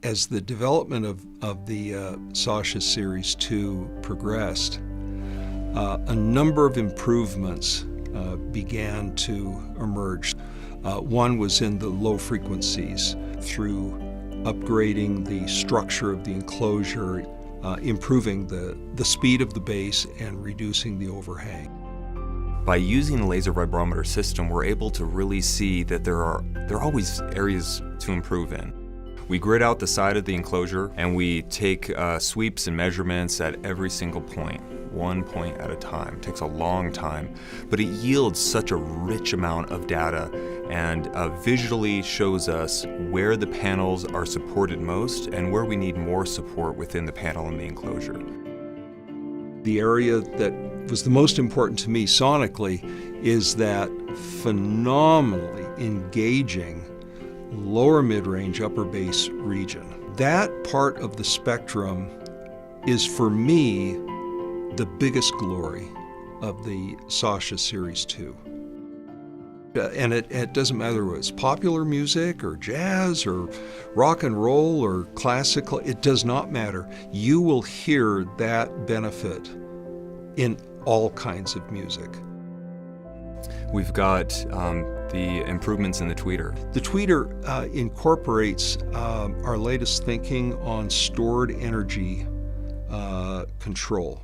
As the development of the Sasha Series 2 progressed, a number of improvements began to emerge. One was in the low frequencies through upgrading the structure of the enclosure, improving the speed of the bass and reducing the overhang. By using the laser vibrometer system, we're able to really see that there are always areas to improve in. We grid out the side of the enclosure and we take sweeps and measurements at every single point, one point at a time. It takes a long time, but it yields such a rich amount of data and visually shows us where the panels are supported most and where we need more support within the panel and the enclosure. The area that was the most important to me sonically is that phenomenally engaging lower mid-range, upper bass region. That part of the spectrum is, for me, the biggest glory of the Sasha Series 2. And it doesn't matter whether it's popular music or jazz or rock and roll or classical, it does not matter. You will hear that benefit in all kinds of music. We've got the improvements in the tweeter. The tweeter incorporates our latest thinking on stored energy control.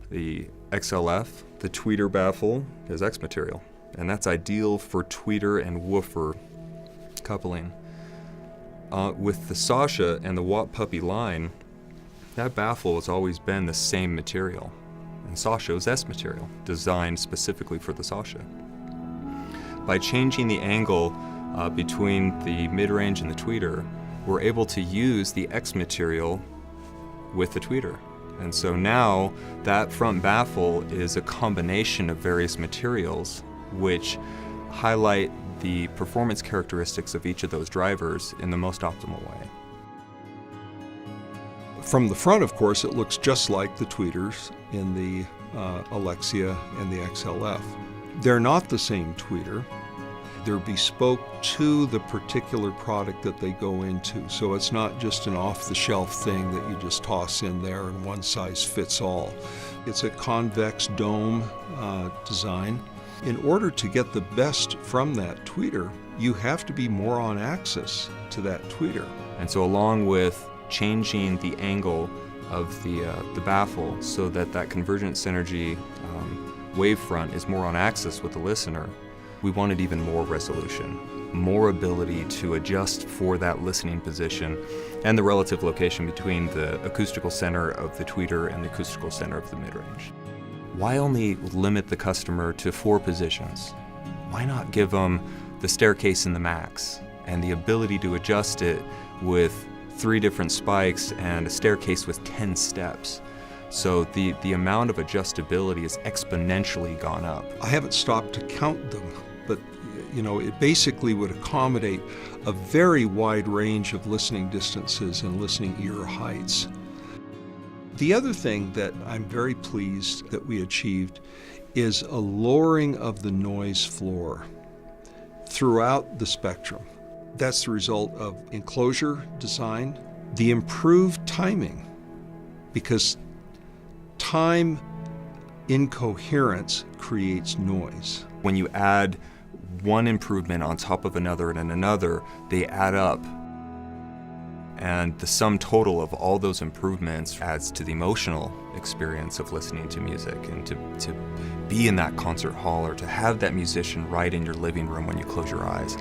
The XLF, the tweeter baffle, is X material, and that's ideal for tweeter and woofer coupling. With the Sasha and the Watt Puppy line, that baffle has always been the same material, and Sasha is S material, designed specifically for the Sasha. By changing the angle between the mid-range and the tweeter, we're able to use the X material with the tweeter. And so now that front baffle is a combination of various materials which highlight the performance characteristics of each of those drivers in the most optimal way. From the front, of course, it looks just like the tweeters in the Alexia and the XLF. They're not the same tweeter. They're bespoke to the particular product that they go into. So it's not just an off-the-shelf thing that you just toss in there and one size fits all. It's a convex dome design. In order to get the best from that tweeter, you have to be more on axis to that tweeter. And so along with changing the angle of the baffle so that that convergent synergy wavefront is more on axis with the listener, we wanted even more resolution, more ability to adjust for that listening position and the relative location between the acoustical center of the tweeter and the acoustical center of the mid-range. Why only limit the customer to 4 positions? Why not give them the staircase in the max and the ability to adjust it with 3 different spikes and a staircase with 10 steps? So the amount of adjustability has exponentially gone up. I haven't stopped to count them, but it basically would accommodate a very wide range of listening distances and listening ear heights. The other thing that I'm very pleased that we achieved is a lowering of the noise floor throughout the spectrum. That's the result of enclosure design, the improved timing, because time incoherence creates noise. When you add one improvement on top of another and another, they add up. And the sum total of all those improvements adds to the emotional experience of listening to music and to be in that concert hall or to have that musician right in your living room when you close your eyes.